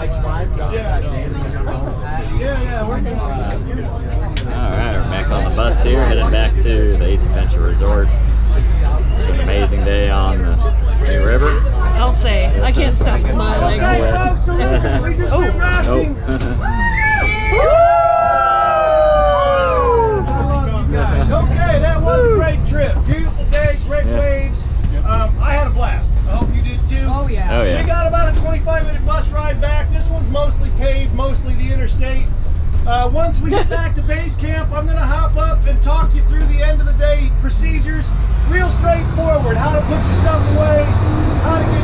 Yeah, we're good. Alright, we're back on the bus here, headed back to the Ace Adventure Resort. It's an amazing day on the New River. I'll say, I can't stop smiling. Okay, folks, so listen, we just went rafting. Okay, that was a great trip. Beautiful day, great waves. I had a blast. I hope you did too. Oh yeah. Oh yeah. We got about a 25-minute bus ride back. This one's mostly paved, mostly the interstate. Once we get back to base camp, I'm going to hop up and talk you through the end of the day procedures. Real straightforward. How to put your stuff away, how to get